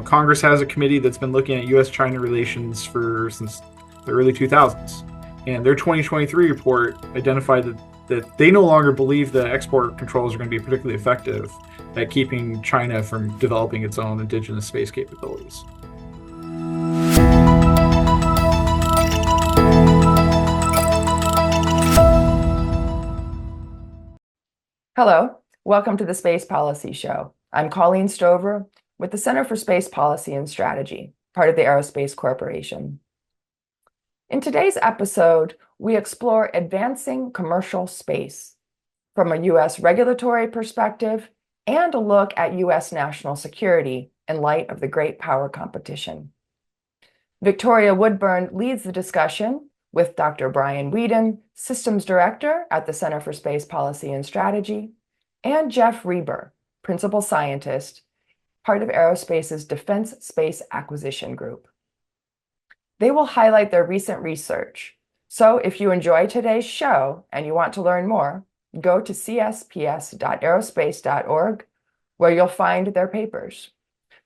Congress has a committee that's been looking at U.S.-China relations since the early 2000s, and their 2023 report identified that they no longer believe the export controls are going to be particularly effective at keeping China from developing its own indigenous space capabilities. Hello, welcome to the Space Policy Show. I'm Colleen Stover with the Center for Space Policy and Strategy, part of the Aerospace Corporation. In today's episode, we explore advancing commercial space from a U.S. regulatory perspective and a look at U.S. national security in light of the great power competition. Victoria Woodburn leads the discussion with Dr. Brian Weeden, Systems Director at the Center for Space Policy and Strategy, and Geoff Reber, Principal Scientist, part of Aerospace's Defense Space Acquisition Group. They will highlight their recent research. So if you enjoy today's show and you want to learn more, go to csps.aerospace.org, where you'll find their papers.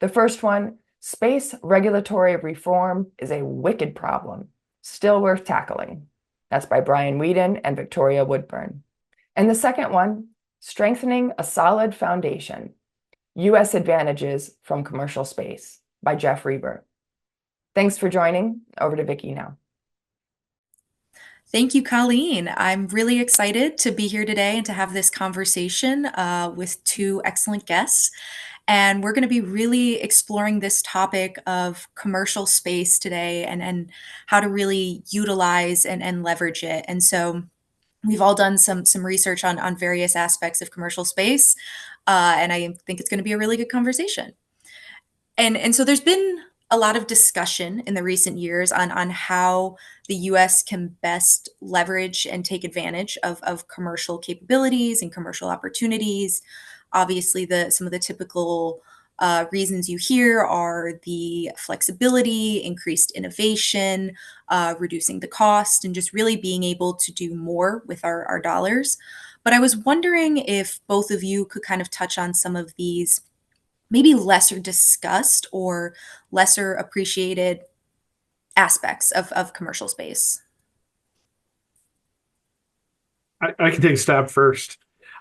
The first one, Space Regulatory Reform is a Wicked Problem, Still Worth Tackling. That's by Brian Weeden and Victoria Woodburn. And the second one, Strengthening a Solid Foundation, U.S. Advantages from Commercial Space by Geoff Reber. Thanks for joining. Over to Vicki now. Thank you, Colleen. I'm really excited to be here today and to have this conversation with two excellent guests. And we're going to be really exploring this topic of commercial space today and how to really utilize and leverage it. And so we've all done some research on various aspects of commercial space. And I think it's going to be a really good conversation. And so there's been a lot of discussion in the recent years on how the U.S. can best leverage and take advantage of commercial capabilities and commercial opportunities. Obviously, some of the typical reasons you hear are the flexibility, increased innovation, reducing the cost, and just really being able to do more with our dollars. But I was wondering if both of you could kind of touch on some of these maybe lesser discussed or lesser appreciated aspects of commercial space. I can take a stab first.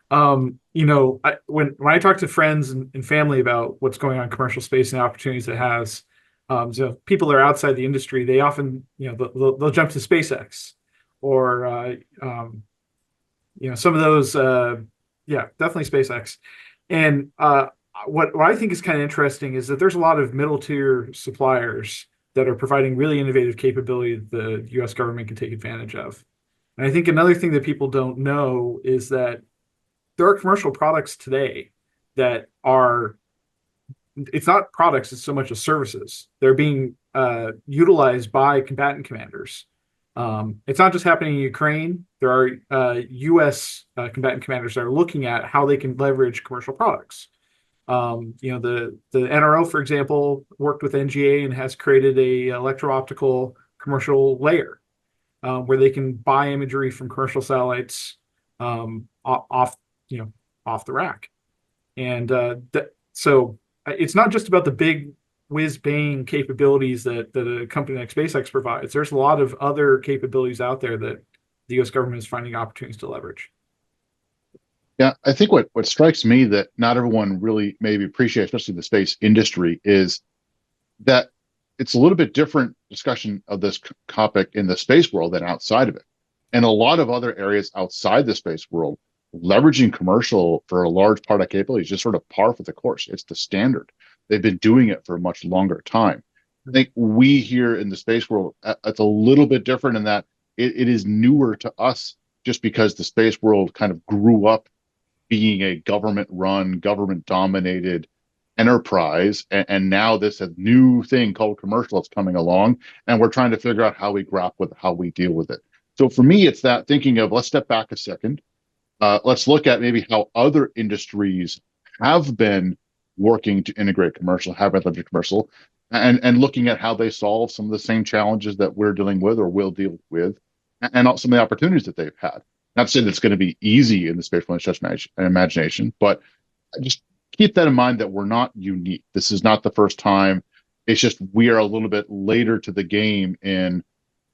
When I talk to friends and family about what's going on in commercial space and the opportunities it has, so people that are outside the industry, they often, they'll jump to SpaceX or, some of those, definitely SpaceX. And what I think is kind of interesting is that there's a lot of middle tier suppliers that are providing really innovative capability that the U.S. government can take advantage of. And I think another thing that people don't know is that there are commercial products today that are, it's not products, it's so much as services. They're being utilized by combatant commanders. It's not just happening in Ukraine. There are U.S. Combatant commanders that are looking at how they can leverage commercial products. The NRO, for example, worked with NGA and has created a electro-optical commercial layer where they can buy imagery from commercial satellites off the rack. And so it's not just about the big whiz-bang capabilities that a company like SpaceX provides. There's a lot of other capabilities out there that the U.S. government is finding opportunities to leverage. Yeah, I think what strikes me that not everyone really maybe appreciates, especially the space industry, is that it's a little bit different discussion of this topic in the space world than outside of it. And a lot of other areas outside the space world, leveraging commercial for a large part of capability is just sort of par for the course. It's the standard. They've been doing it for a much longer time. I think we here in the space world, it's a little bit different in that it is newer to us just because the space world kind of grew up being a government-run, government-dominated enterprise, and now this a new thing called commercial that's coming along, and we're trying to figure out how we grapple with it, how we deal with it. So for me, it's that thinking of let's step back a second. Let's look at maybe how other industries have been working to integrate commercial, have leveraged commercial, and looking at how they solve some of the same challenges that we're dealing with or will deal with, and also some of the opportunities that they've had. Not to say that it's going to be easy in the space imagination, but just keep that in mind that we're not unique. This is not the first time. It's just we are a little bit later to the game in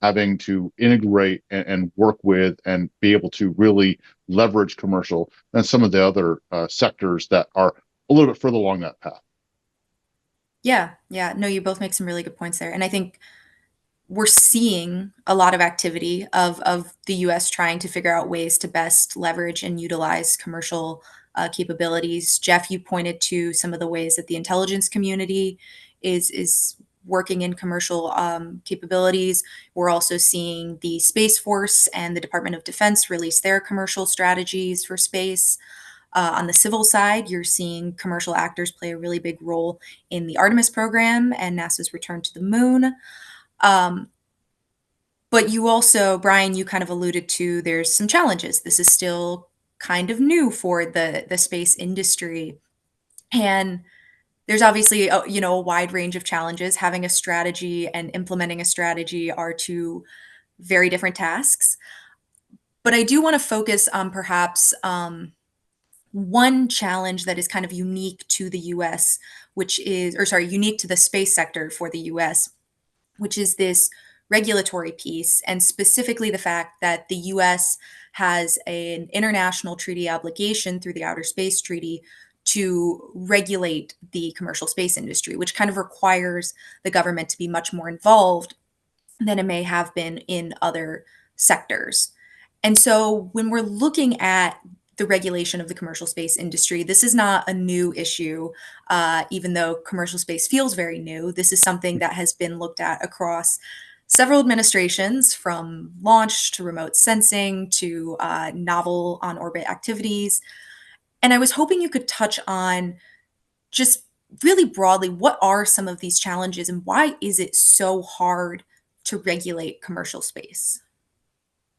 having to integrate and work with and be able to really leverage commercial than some of the other sectors that are a little bit further along that path. Yeah, yeah. No, you both make some really good points there. And I think we're seeing a lot of activity of the US trying to figure out ways to best leverage and utilize commercial capabilities. Geoff, you pointed to some of the ways that the intelligence community is working in commercial capabilities. We're also seeing the Space Force and the Department of Defense release their commercial strategies for space. On the civil side, you're seeing commercial actors play a really big role in the Artemis program and NASA's return to the moon. Um, but you also, Brian, you kind of alluded to there's some challenges. This is still kind of new for the space industry, and there's obviously a wide range of challenges. Having a strategy and implementing a strategy are two very different tasks. But I do want to focus on perhaps one challenge that is kind of unique to the US, unique to the space sector for the US, which is this regulatory piece, and specifically the fact that the US has an international treaty obligation through the Outer Space Treaty to regulate the commercial space industry, which kind of requires the government to be much more involved than it may have been in other sectors. And so when we're looking at the regulation of the commercial space industry, this is not a new issue, even though commercial space feels very new. This is something that has been looked at across several administrations, from launch to remote sensing to novel on orbit activities. And I was hoping you could touch on, just really broadly, what are some of these challenges and why is it so hard to regulate commercial space?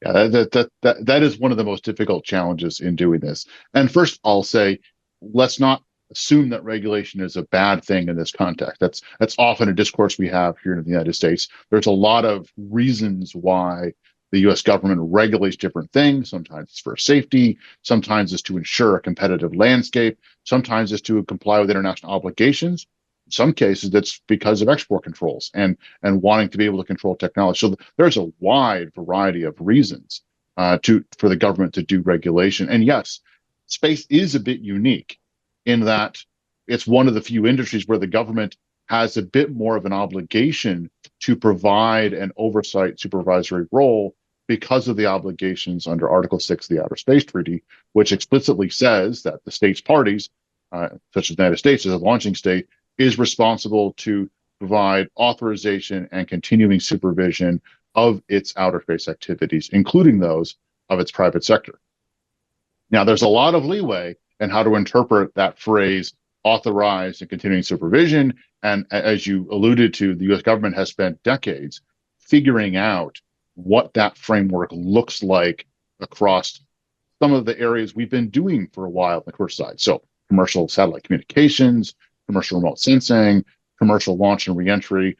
Yeah, that is one of the most difficult challenges in doing this. And first, I'll say, let's not assume that regulation is a bad thing in this context. That's often a discourse we have here in the United States. There's a lot of reasons why the U.S. government regulates different things. Sometimes it's for safety, sometimes it's to ensure a competitive landscape, sometimes it's to comply with international obligations. In some cases, that's because of export controls and wanting to be able to control technology. So there's a wide variety of reasons for the government to do regulation. And yes, space is a bit unique in that it's one of the few industries where the government has a bit more of an obligation to provide an oversight supervisory role because of the obligations under Article 6 of the Outer Space Treaty, which explicitly says that the states parties, such as the United States as a launching state, is responsible to provide authorization and continuing supervision of its outer space activities, including those of its private sector. Now, there's a lot of leeway in how to interpret that phrase, authorized and continuing supervision. And as you alluded to, the US government has spent decades figuring out what that framework looks like across some of the areas we've been doing for a while on the commercial side. So commercial satellite communications, commercial remote sensing, commercial launch and reentry,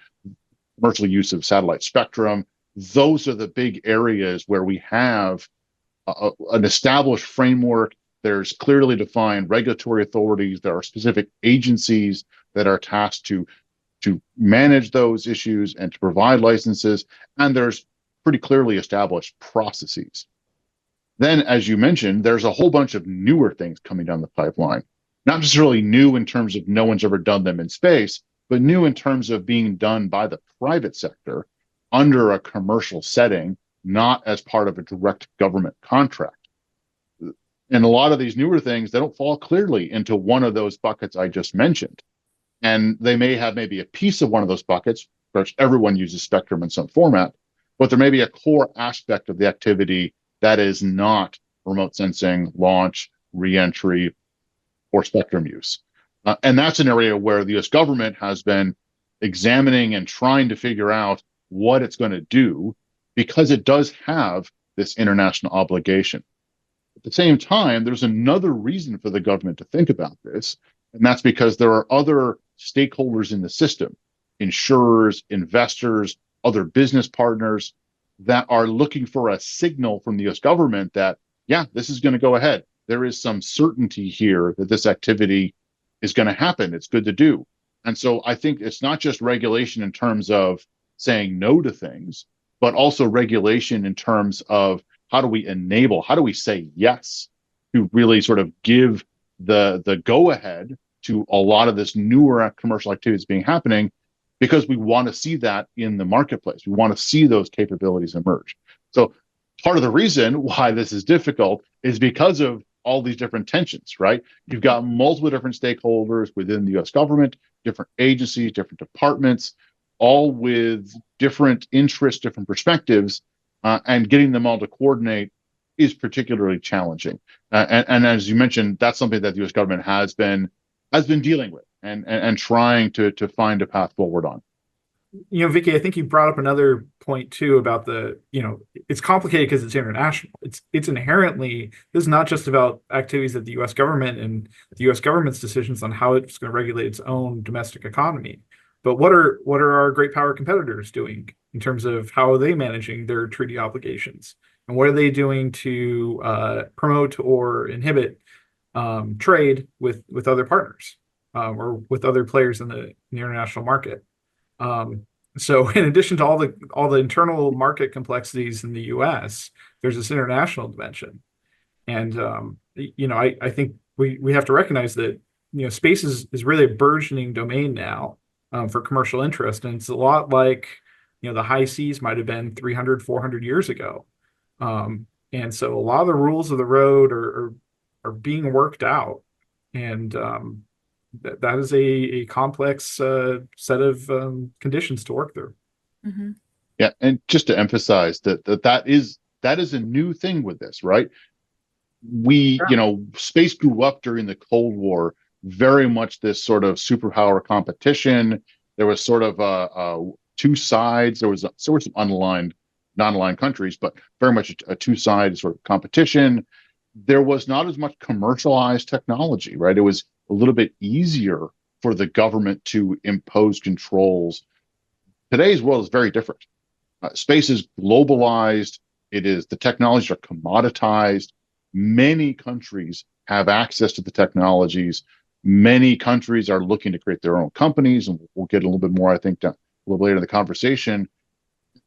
commercial use of satellite spectrum. Those are the big areas where we have an established framework. There's clearly defined regulatory authorities. There are specific agencies that are tasked to manage those issues and to provide licenses. And there's pretty clearly established processes. Then, as you mentioned, there's a whole bunch of newer things coming down the pipeline. Not necessarily new in terms of no one's ever done them in space, but new in terms of being done by the private sector under a commercial setting, not as part of a direct government contract. And a lot of these newer things, they don't fall clearly into one of those buckets I just mentioned. And they may have maybe a piece of one of those buckets, because everyone uses spectrum in some format, but there may be a core aspect of the activity that is not remote sensing, launch, reentry, or spectrum use. And that's an area where the US government has been examining and trying to figure out what it's going to do, because it does have this international obligation. At the same time, there's another reason for the government to think about this, and that's because there are other stakeholders in the system, insurers, investors, other business partners, that are looking for a signal from the US government that, yeah, this is going to go ahead. There is some certainty here that this activity is going to happen. It's good to do. And so I think it's not just regulation in terms of saying no to things, but also regulation in terms of how do we enable, how do we say yes to really sort of give the go ahead to a lot of this newer commercial activities being happening, because we want to see that in the marketplace. We want to see those capabilities emerge. So part of the reason why this is difficult is because of all these different tensions, right? You've got multiple different stakeholders within the US government, different agencies, different departments, all with different interests, different perspectives, and getting them all to coordinate is particularly challenging. And as you mentioned, that's something that the US government has been dealing with and trying to find a path forward on. Vicky, I think you brought up another point too about it's complicated because it's international. It's inherently, this is not just about activities of the US government and the US government's decisions on how it's going to regulate its own domestic economy. But what are our great power competitors doing in terms of how are they managing their treaty obligations? And what are they doing to promote or inhibit trade with other partners or with other players in the international market? So in addition to all the internal market complexities in the US, there's this international dimension. And I think we have to recognize that space is really a burgeoning domain now for commercial interest. And it's a lot like the high seas might have been 300, 400 years ago. And so a lot of the rules of the road are being worked out. And that is a complex set of conditions to work through. Mm-hmm. Yeah, and just to emphasize that is a new thing with this, right? Space grew up during the Cold War, very much this sort of superpower competition. There was sort of two sides. There were some non-aligned countries, but very much a two-sided sort of competition. There was not as much commercialized technology, right? It was a little bit easier for the government to impose controls. Today's world is very different. Space is globalized. The technologies are commoditized. Many countries have access to the technologies. Many countries are looking to create their own companies, and we'll get a little bit more, I think, a little later in the conversation.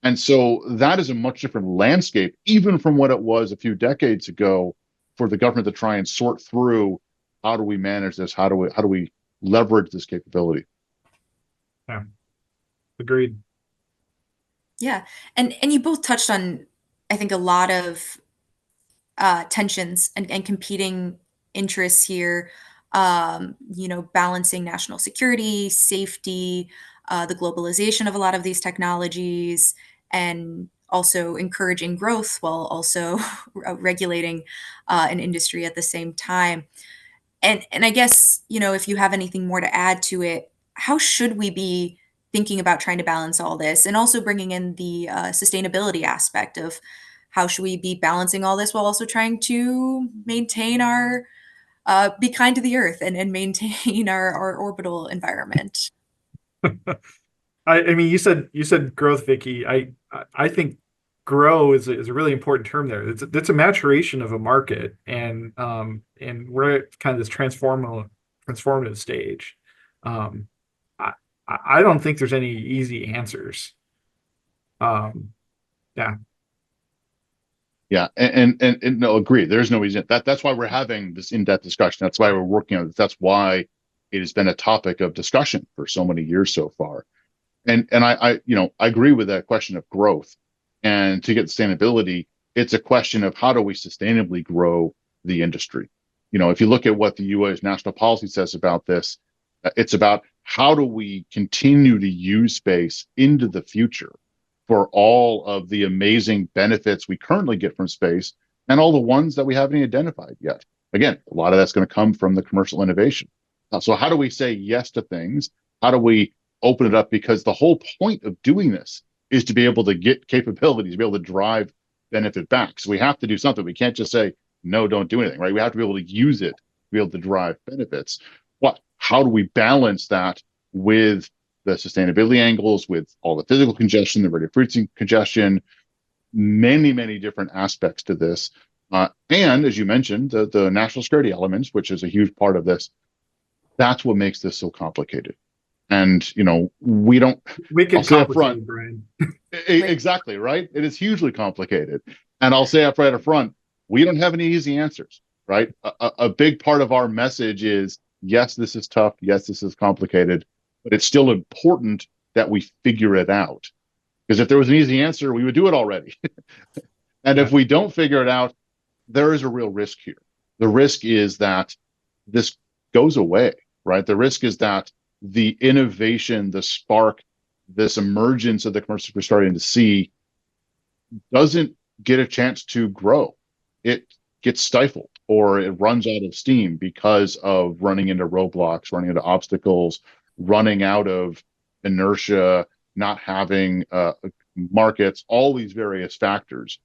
And so that is a much different landscape, even from what it was a few decades ago, for the government to try and sort through how do we manage this? How do we leverage this capability? Yeah, agreed. Yeah, and you both touched on, I think, a lot of tensions and competing interests here. Balancing national security, safety, the globalization of a lot of these technologies, and also encouraging growth while also regulating an industry at the same time. And I guess, if you have anything more to add to it, how should we be thinking about trying to balance all this, and also bringing in the sustainability aspect of how should we be balancing all this while also trying to maintain our be kind to the earth and maintain our orbital environment. I mean, you said growth, Vicky. I think grow is a really important term there. It's a maturation of a market, and we're at kind of this transformative stage. I don't think there's any easy answers. Yeah. Yeah, and no, agree. There's no easy. That's why we're having this in-depth discussion. That's why we're working on it. That's why it has been a topic of discussion for so many years so far. And I agree with that question of growth. And to get sustainability, it's a question of how do we sustainably grow the industry. If you look at what the U.S. national policy says about this, it's about how do we continue to use space into the future for all of the amazing benefits we currently get from space and all the ones that we haven't identified yet. Again, a lot of that's going to come from the commercial innovation. So how do we say yes to things? How do we open it up? Because the whole point of doing this is to be able to get capabilities, to be able to drive benefit back. So we have to do something. We can't just say, no, don't do anything, right? We have to be able to use it to be able to drive benefits. How do we balance that with the sustainability angles, with all the physical congestion, the radiofrequency congestion, many, many different aspects to this. And as you mentioned, the national security elements, which is a huge part of this. That's what makes this so complicated. And, we don't, I'll Wicked say up front, complicated, Brian. exactly, right? It is hugely complicated. And I'll say up front, we don't have any easy answers, right? A big part of our message is, yes, this is tough. Yes, this is complicated, but it's still important that we figure it out. Because if there was an easy answer, we would do it already. And if we don't figure it out, there is a real risk here. The risk is that this goes away, right? The risk is that the innovation, the spark, this emergence of the commercial we're starting to see doesn't get a chance to grow. It gets stifled or it runs out of steam because of running into roadblocks, running into obstacles, running out of inertia, not having markets, all these various factors.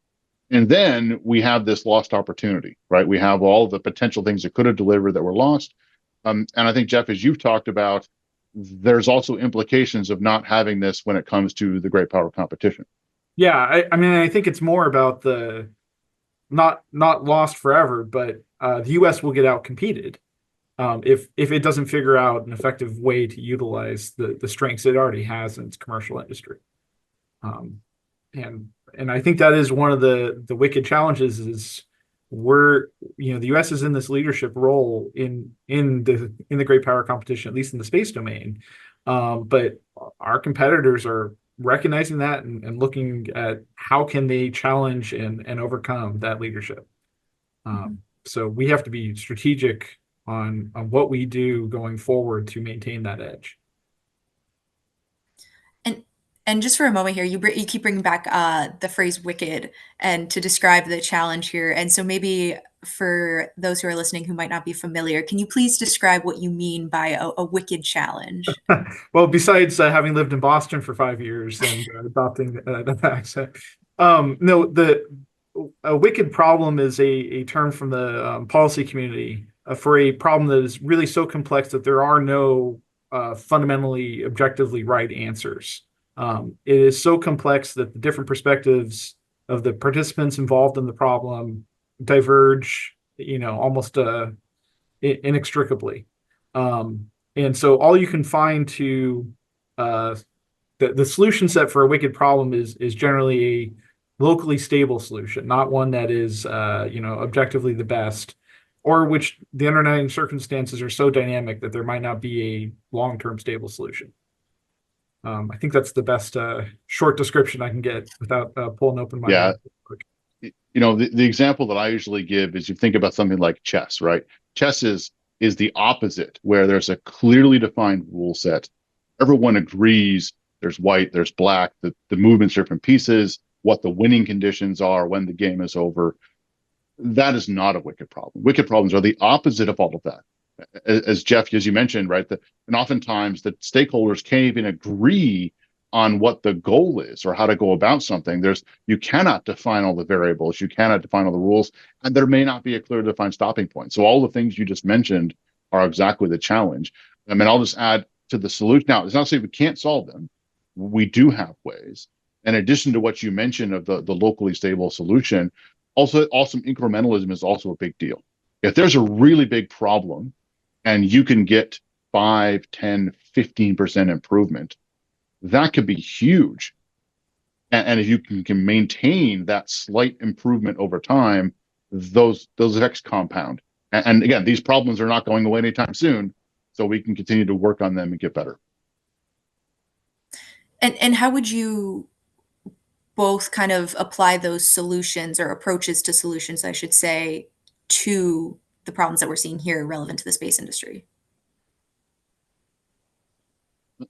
And then we have this lost opportunity, right? We have all the potential things that could have delivered that were lost. And I think, Geoff, as you've talked about, there's also implications of not having this when it comes to the great power competition. Yeah, I mean, I think it's more about the not lost forever, but the U.S. will get out competed if it doesn't figure out an effective way to utilize the strengths it already has in its commercial industry. And I think that is one of the wicked challenges is the U.S. is in this leadership role in the great power competition, at least in the space domain. But our competitors are recognizing that and looking at how can they challenge and overcome that leadership. So we have to be strategic on what we do going forward to maintain that edge. And just for a moment here, you keep bringing back the phrase "wicked" and to describe the challenge here. And so maybe for those who are listening who might not be familiar, can you please describe what you mean by a wicked challenge? Well, besides having lived in Boston for 5 years and adopting that accent, no, a wicked problem is a term from the policy community for a problem that is really so complex that there are no fundamentally objectively right answers. It is so complex that the different perspectives of the participants involved in the problem diverge, almost inextricably. And so all you can find to the solution set for a wicked problem is generally a locally stable solution, not one that is objectively the best, or which the underlying circumstances are so dynamic that there might not be a long-term stable solution. I think that's the best short description I can get without pulling open my Yeah. book. The example that I usually give is you think about something like chess, right? Chess is the opposite, where there's a clearly defined rule set. Everyone agrees there's white, there's black, the movements are different pieces, what the winning conditions are when the game is over. That is not a wicked problem. Wicked problems are the opposite of all of that. As Geoff, as you mentioned, right? And oftentimes the stakeholders can't even agree on what the goal is or how to go about something. You cannot define all the variables, you cannot define all the rules, and there may not be a clear defined stopping point. So all the things you just mentioned are exactly the challenge. I mean, I'll just add to the solution. Now, it's not to say we can't solve them. We do have ways. In addition to what you mentioned of the locally stable solution, also incrementalism is also a big deal. If there's a really big problem and you can get 5, 10, 15% improvement, that could be huge. And if you can maintain that slight improvement over time, those effects compound. And again, these problems are not going away anytime soon, so we can continue to work on them and get better. And how would you both kind of apply those solutions or approaches to solutions, I should say, to the problems that we're seeing here relevant to the space industry?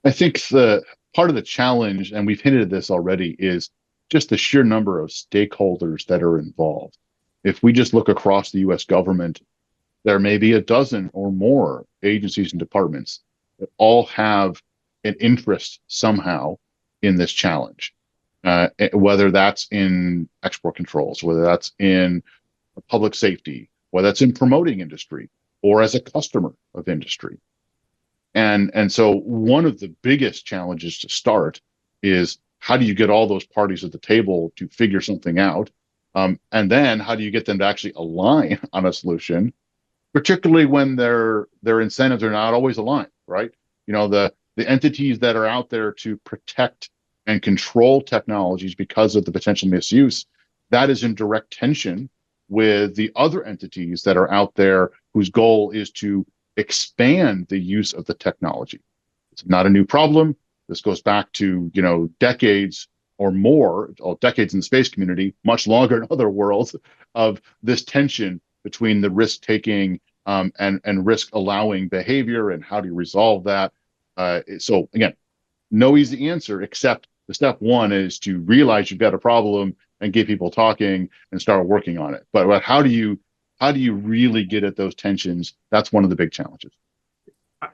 I think the part of the challenge, and we've hinted at this already, is just the sheer number of stakeholders that are involved. If we just look across the US government, there may be a dozen or more agencies and departments that all have an interest somehow in this challenge, whether that's in export controls, whether that's in public safety, whether that's in promoting industry or as a customer of industry. And so one of the biggest challenges to start is how do you get all those parties at the table to figure something out? And then how do you get them to actually align on a solution? particularly when their incentives are not always aligned, right? The entities that are out there to protect and control technologies because of the potential misuse, that is in direct tension with the other entities that are out there whose goal is to expand the use of the technology. It's not a new problem. This goes back to, decades or more, decades in the space community, much longer in other worlds, of this tension between the risk taking and risk allowing behavior, and how do you resolve that? So again, no easy answer, except the step one is to realize you've got a problem and get people talking and start working on it. But how do you really get at those tensions? That's one of the big challenges.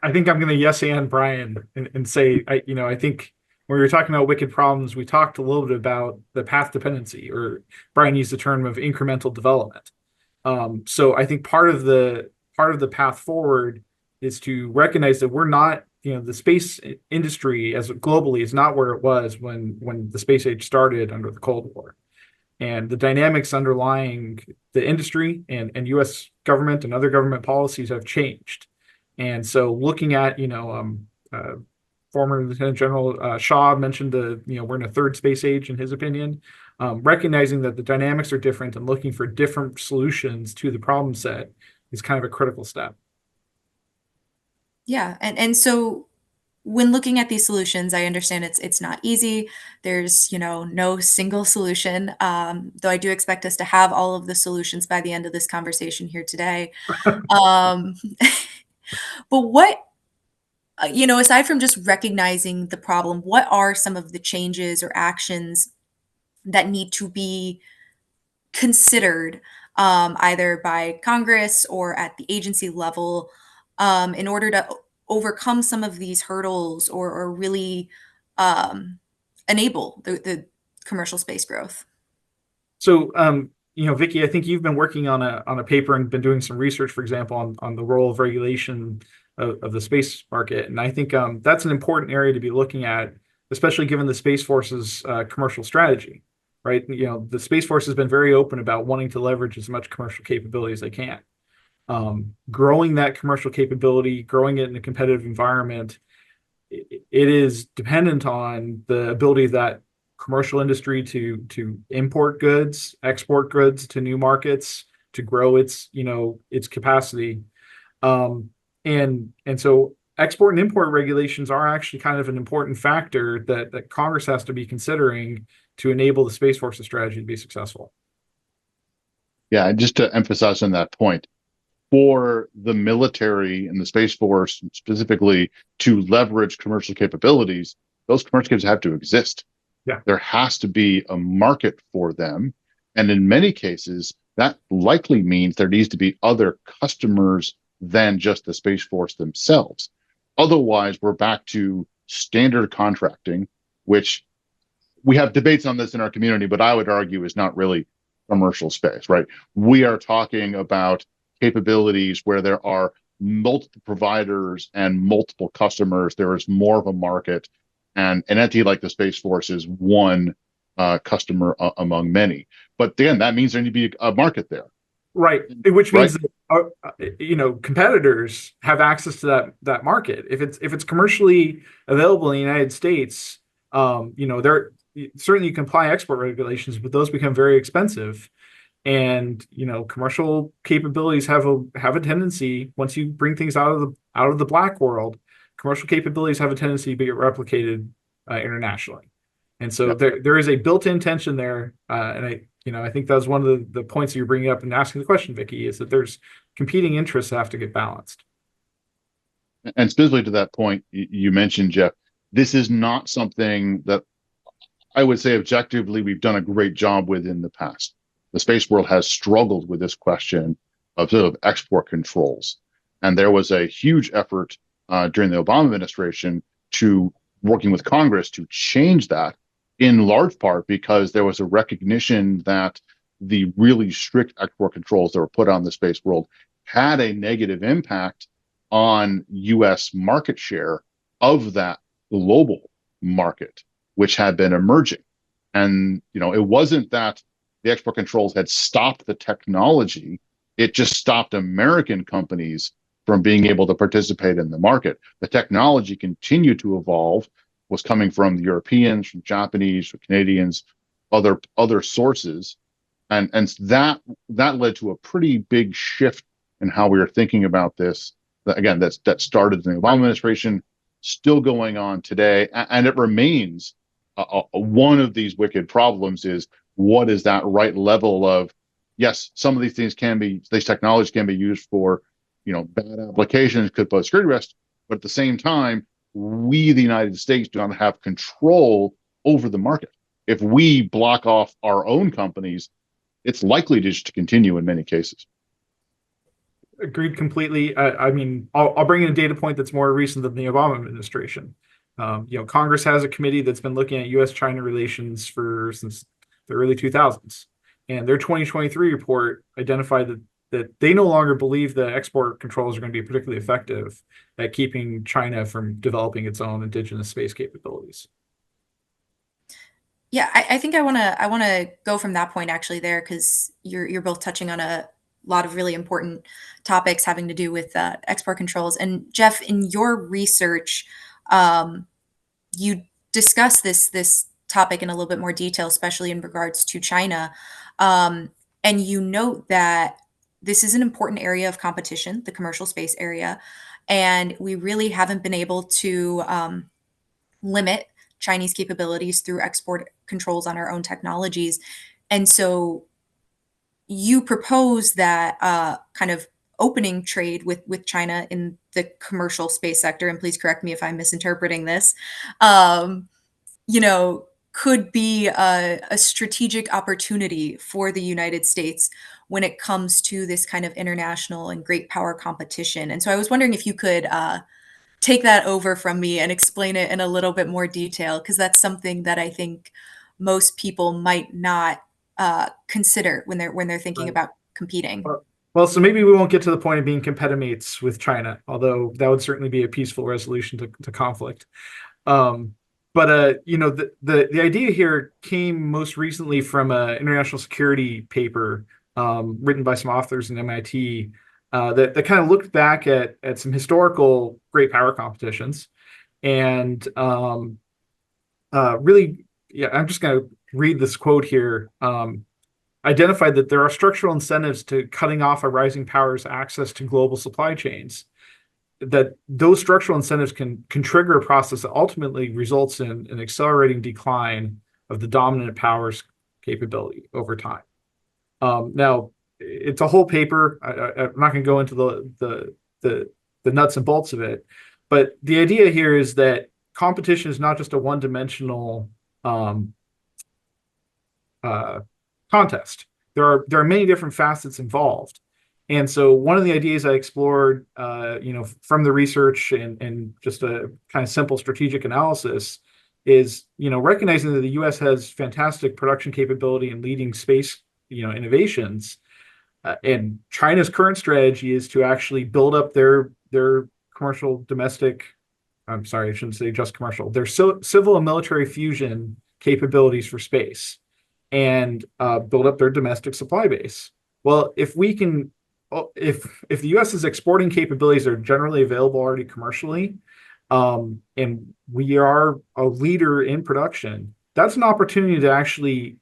I think I'm going to yes and Brian and say, I think when we were talking about wicked problems, we talked a little bit about the path dependency, or Brian used the term of incremental development. So I think part of the path forward is to recognize that we're not, the space industry as globally is not where it was when the space age started under the Cold War. And the dynamics underlying the industry and U.S. government and other government policies have changed. And so looking at, former Lieutenant General Shaw mentioned we're in a third space age in his opinion, recognizing that the dynamics are different and looking for different solutions to the problem set is kind of a critical step. Yeah, and so when looking at these solutions, I understand it's not easy. There's no single solution, though I do expect us to have all of the solutions by the end of this conversation here today. Um, but what aside from just recognizing the problem, what are some of the changes or actions that need to be considered, either by Congress or at the agency level, in order to overcome some of these hurdles, or really enable the commercial space growth? So, Vicky, I think you've been working on a paper and been doing some research, for example, on the role of regulation of the space market, and I think that's an important area to be looking at, especially given the Space Force's commercial strategy. Right, the Space Force has been very open about wanting to leverage as much commercial capability as they can. Growing that commercial capability, growing it in a competitive environment, it is dependent on the ability of that commercial industry to import goods, export goods to new markets, to grow its capacity, and so export and import regulations are actually kind of an important factor that Congress has to be considering to enable the Space Force's strategy to be successful. Yeah, and just to emphasize on that point, for the military and the Space Force specifically to leverage commercial capabilities, those commercial capabilities have to exist. Yeah. There has to be a market for them. And in many cases, that likely means there needs to be other customers than just the Space Force themselves. Otherwise, we're back to standard contracting, which we have debates on this in our community, but I would argue is not really commercial space, right? We are talking about capabilities where there are multiple providers and multiple customers. There is more of a market, and an entity like the Space Force is one customer among many. But again, that means there needs to be a market there. Right, which means that, competitors have access to that market. If it's commercially available in the United States, there certainly you can apply export regulations, but those become very expensive. And commercial capabilities have a tendency, once you bring things out of the black world, commercial capabilities have a tendency to be replicated internationally. And so there is a built-in tension there, and I think that was one of the points that you're bringing up and asking the question, Vicky, is that there's competing interests that have to get balanced. And specifically to that point you mentioned, Geoff, this is not something that I would say objectively we've done a great job with in the past. The space world has struggled with this question of sort of export controls. And there was a huge effort during the Obama administration to working with Congress to change that, in large part because there was a recognition that the really strict export controls that were put on the space world had a negative impact on U.S. market share of that global market, which had been emerging. And, it wasn't that the export controls had stopped the technology. It just stopped American companies from being able to participate in the market. The technology continued to evolve, was coming from the Europeans, from Japanese, from Canadians, other sources, and that led to a pretty big shift in how we were thinking about this. Again, that started in the Obama administration, still going on today, and it remains one of these wicked problems. Is what is that right level of, yes, some of these these technologies can be used for, bad applications, could pose security risk, but at the same time, we, the United States, do not have control over the market. If we block off our own companies, it's likely to continue in many cases. Agreed completely. I mean, I'll bring in a data point that's more recent than the Obama administration. Congress has a committee that's been looking at U.S.-China relations since the early 2000s, and their 2023 report identified that they no longer believe the export controls are going to be particularly effective at keeping China from developing its own indigenous space capabilities. Yeah, I think I wanna go from that point actually there, because you're both touching on a lot of really important topics having to do with export controls. And Geoff, in your research, you discuss this topic in a little bit more detail, especially in regards to China. And you note that this is an important area of competition, the commercial space area, and we really haven't been able to limit Chinese capabilities through export controls on our own technologies. And so you propose that kind of opening trade with China in the commercial space sector, and please correct me if I'm misinterpreting this, could be a strategic opportunity for the United States when it comes to this kind of international and great power competition. And so I was wondering if you could take that over from me and explain it in a little bit more detail, because that's something that I think most people might not consider when they're thinking Right. about competing. Well, so maybe we won't get to the point of being competimates with China, although that would certainly be a peaceful resolution to conflict. But the idea here came most recently from an international security paper written by some authors in MIT that kind of looked back at some historical great power competitions, and really, yeah, I'm just going to read this quote here. Identified that there are structural incentives to cutting off a rising power's access to global supply chains, that those structural incentives can trigger a process that ultimately results in an accelerating decline of the dominant power's capability over time. Now, it's a whole paper. I'm not going to go into the nuts and bolts of it, but the idea here is that competition is not just a one-dimensional contest. There are many different facets involved. And so one of the ideas I explored, from the research and just a kind of simple strategic analysis is, recognizing that the U.S. has fantastic production capability and leading space, innovations, and China's current strategy is to actually build up their commercial domestic. I'm sorry, I shouldn't say just commercial. Their civil and military fusion capabilities for space, and build up their domestic supply base. Well, if the U.S. is exporting capabilities that are generally available already commercially, and we are a leader in production, that's an opportunity to actually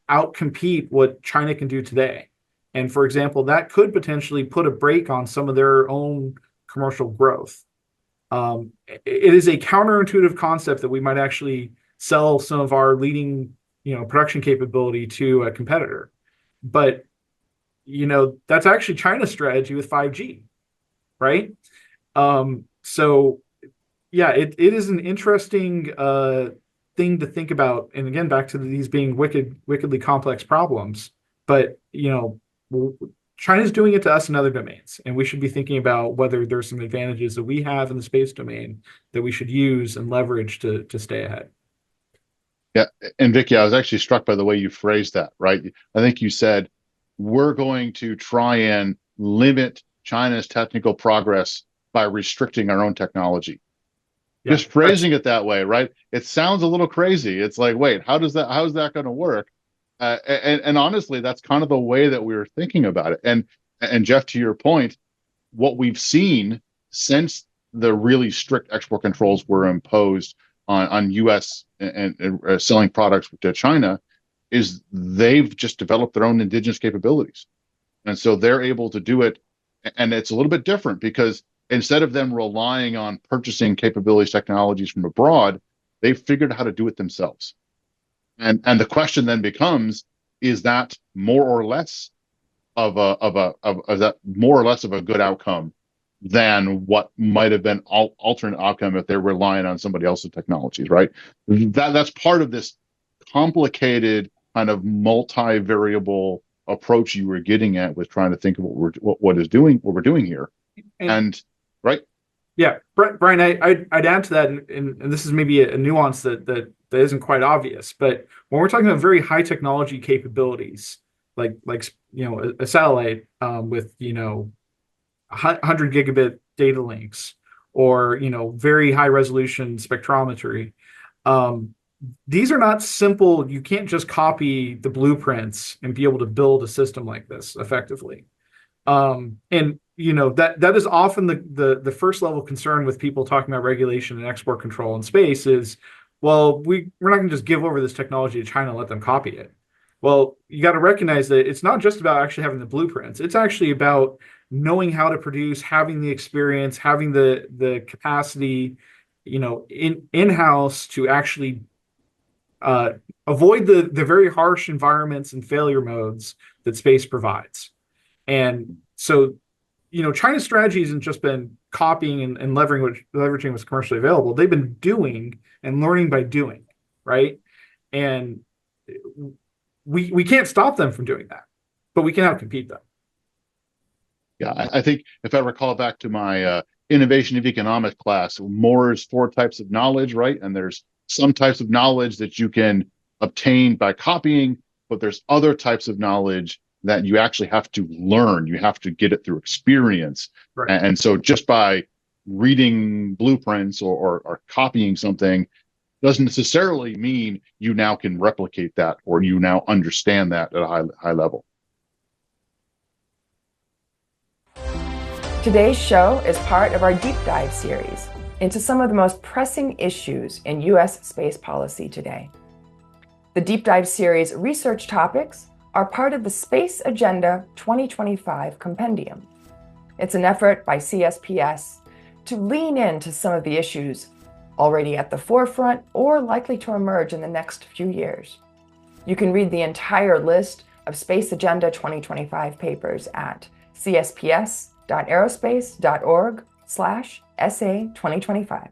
outcompete what China can do today. And for example, that could potentially put a brake on some of their own commercial growth. It is a counterintuitive concept that we might actually sell some of our leading, production capability to a competitor, but that's actually China's strategy with 5G, right? So yeah, it is an interesting thing to think about. And again, back to these being wickedly complex problems, but China's doing it to us in other domains, and we should be thinking about whether there's some advantages that we have in the space domain that we should use and leverage to stay ahead. Yeah, and Vicky, I was actually struck by the way you phrased that, right? I think you said, we're going to try and limit China's technical progress by restricting our own technology. Yeah, just phrasing it that way, right? It sounds a little crazy. It's like, wait, how is that going to work? And honestly, that's kind of the way that we were thinking about it. And And Geoff, to your point, what we've seen since the really strict export controls were imposed on U.S. and selling products to China is they've just developed their own indigenous capabilities. And so they're able to do it. And it's a little bit different because instead of them relying on purchasing capabilities, technologies from abroad, they've figured out how to do it themselves. And the question then becomes, is that more or less of a good outcome than what might have been alternate outcome if they're relying on somebody else's technologies, right? That's part of this complicated kind of multi-variable approach you were getting at with trying to think of what we're doing here. And right. Yeah, Brian, I'd add to that, and this is maybe a nuance that isn't quite obvious, but when we're talking about very high technology capabilities, like a satellite with 100 gigabit data links, or very high resolution spectrometry, these are not simple. You can't just copy the blueprints and be able to build a system like this effectively. And that is often the first level concern with people talking about regulation and export control in space is, well, we're not going to just give over this technology to China and let them copy it. Well, you got to recognize that it's not just about actually having the blueprints. It's actually about knowing how to produce, having the experience, having the capacity, in-house to actually avoid the very harsh environments and failure modes that space provides. And so, China's strategy hasn't just been copying and leveraging what's commercially available. They've been doing and learning by doing, right? And we can't stop them from doing that, but we can outcompete them. Yeah, I think if I recall back to my innovation of economics class, more is 4 types of knowledge, right? And there's some types of knowledge that you can obtain by copying, but there's other types of knowledge that you actually have to learn. You have to get it through experience. Right. And so just by reading blueprints or copying something doesn't necessarily mean you now can replicate that or you now understand that at a high level. Today's show is part of our deep dive series into some of the most pressing issues in U.S. space policy today. The deep dive series research topics are part of the Space Agenda 2025 compendium. It's an effort by CSPS to lean into some of the issues already at the forefront or likely to emerge in the next few years. You can read the entire list of Space Agenda 2025 papers at csps.aerospace.org/SA2025.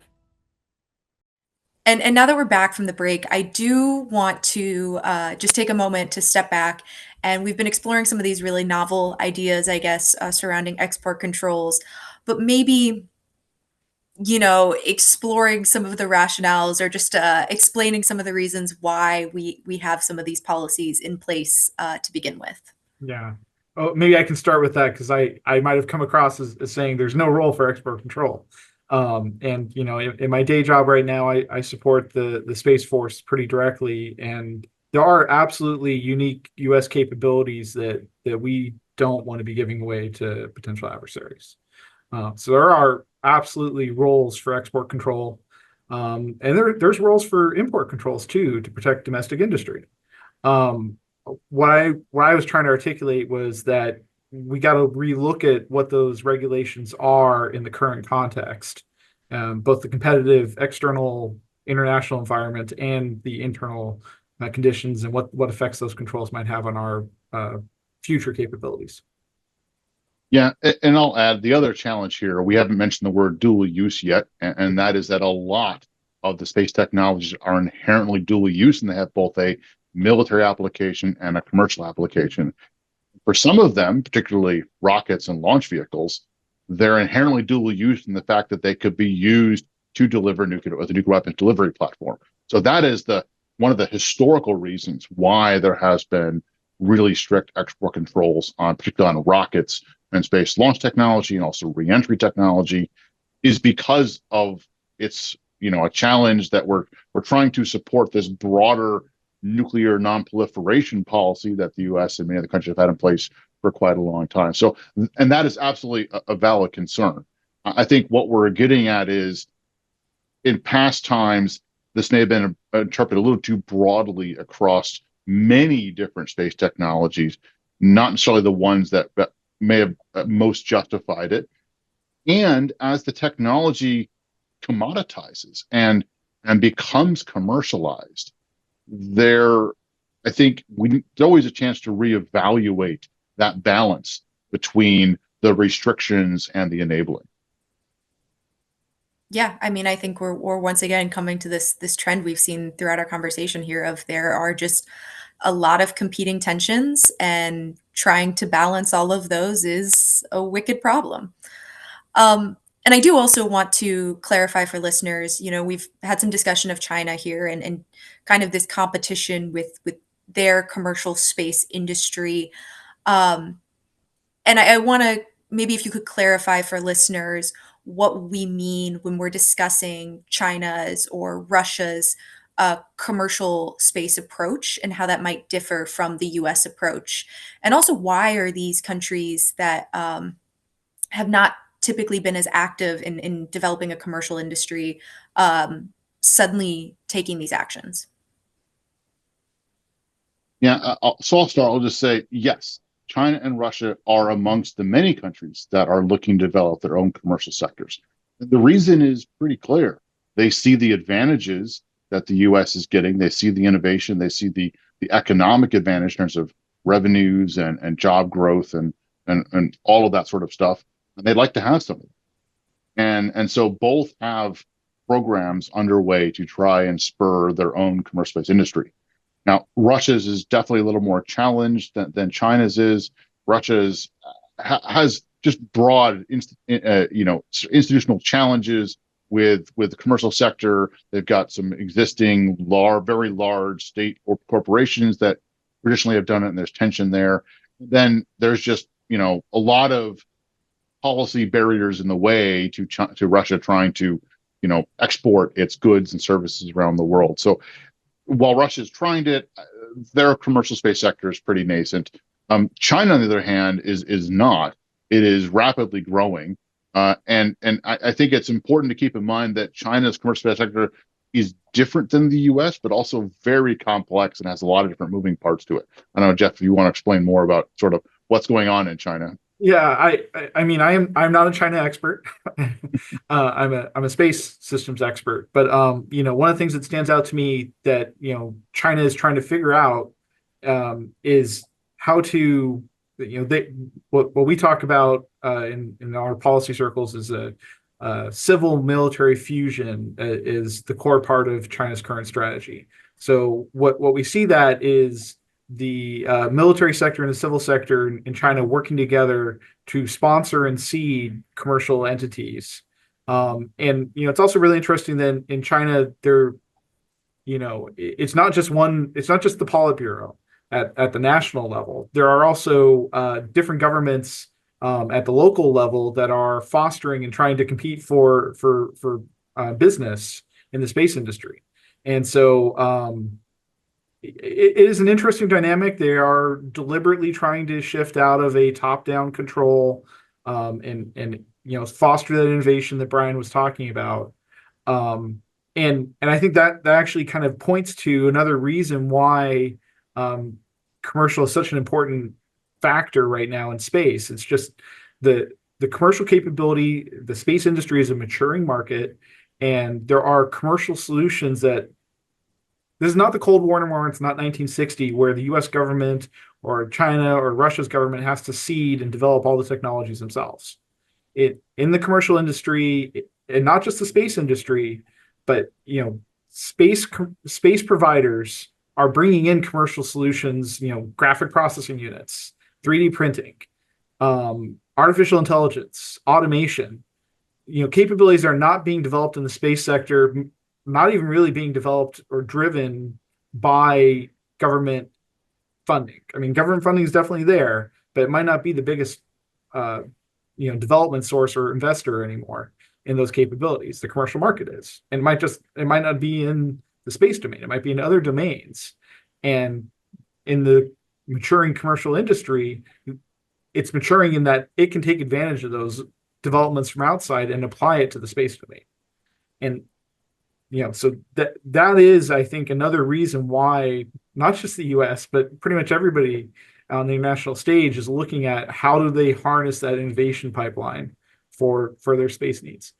And now that we're back from the break, I do want to just take a moment to step back. And we've been exploring some of these really novel ideas, I guess, surrounding export controls, but maybe, exploring some of the rationales or just explaining some of the reasons why we have some of these policies in place to begin with. Yeah. Oh, maybe I can start with that because I might have come across as saying there's no role for export control. And in my day job right now, I support the Space Force pretty directly, and there are absolutely unique U.S. capabilities that we don't want to be giving away to potential adversaries. So there are absolutely roles for export control, and there's roles for import controls too to protect domestic industry. What I was trying to articulate was that we got to relook at what those regulations are in the current context, both the competitive external international environment and the internal conditions and what effects those controls might have on our future capabilities. Yeah, and I'll add the other challenge here. We haven't mentioned the word dual use yet, and that is that a lot of the space technologies are inherently dual use, and they have both a military application and a commercial application. For some of them, particularly rockets and launch vehicles, they're inherently dual use in the fact that they could be used to deliver the nuclear weapons delivery platform. So that is one of the historical reasons why there has been really strict export controls particularly on rockets and space launch technology and also reentry technology, is because of its a challenge that we're trying to support this broader nuclear non-proliferation policy that the U.S. and many other countries have had in place for quite a long time. So, and that is absolutely a valid concern. I think what we're getting at is, in past times, this may have been interpreted a little too broadly across many different space technologies, not necessarily the ones that may have most justified it. And as the technology commoditizes and becomes commercialized, I think there's always a chance to reevaluate that balance between the restrictions and the enabling. Yeah, I mean, I think we're once again coming to this trend we've seen throughout our conversation here of there are just a lot of competing tensions, and trying to balance all of those is a wicked problem. And I do also want to clarify for listeners, we've had some discussion of China here, and kind of this competition with their commercial space industry. Um, and I want to, maybe if you could clarify for listeners what we mean when we're discussing China's or Russia's commercial space approach, and how that might differ from the US approach. And also, why are these countries that have not typically been as active in developing a commercial industry suddenly taking these actions? Yeah, so I'll start. I'll just say yes. China and Russia are amongst the many countries that are looking to develop their own commercial sectors. The reason is pretty clear. They see the advantages that the U.S. is getting. They see the innovation. They see the economic advantage in terms of revenues and job growth and all of that sort of stuff. And they'd like to have some of it. And so both have programs underway to try and spur their own commercial space industry. Now, Russia's is definitely a little more challenged than China's is. Russia's has just broad, institutional challenges with the commercial sector. They've got some existing very large state corporations that traditionally have done it, and there's tension there. Then there's just a lot of policy barriers in the way to Russia trying to export its goods and services around the world. So while Russia is trying it, their commercial space sector is pretty nascent. China, on the other hand, is not. It is rapidly growing, and I think it's important to keep in mind that China's commercial space sector is different than the U.S., but also very complex and has a lot of different moving parts to it. I don't know, Geoff, if you want to explain more about sort of what's going on in China. Yeah, I mean, I'm not a China expert. I'm a space systems expert, but one of the things that stands out to me that China is trying to figure out is how to what we talk about in our policy circles is a civil military fusion is the core part of China's current strategy. So what we see that is the military sector and the civil sector in China working together to sponsor and seed commercial entities. And it's also really interesting that in China, it's not just the Politburo at the national level. There are also different governments at the local level that are fostering and trying to compete for business in the space industry. And so it is an interesting dynamic. They are deliberately trying to shift out of a top-down control and foster that innovation that Brian was talking about. And I think that actually kind of points to another reason why commercial is such an important factor right now in space. It's just the commercial capability. The space industry is a maturing market, and there are commercial solutions that. This is not the Cold War anymore. It's not 1960, where the U.S. government or China or Russia's government has to seed and develop all the technologies themselves. In the commercial industry, and not just the space industry, but space providers are bringing in commercial solutions. Graphic processing units, 3D printing, artificial intelligence, automation. Capabilities are not being developed in the space sector. Not even really being developed or driven by government funding. I mean, government funding is definitely there, but it might not be the biggest, development source or investor anymore in those capabilities. The commercial market is, and it might not be in the space domain. It might be in other domains. And in the maturing commercial industry, it's maturing in that it can take advantage of those developments from outside and apply it to the space domain. And so that is, I think, another reason why not just the US, but pretty much everybody on the international stage is looking at how do they harness that innovation pipeline for their space needs.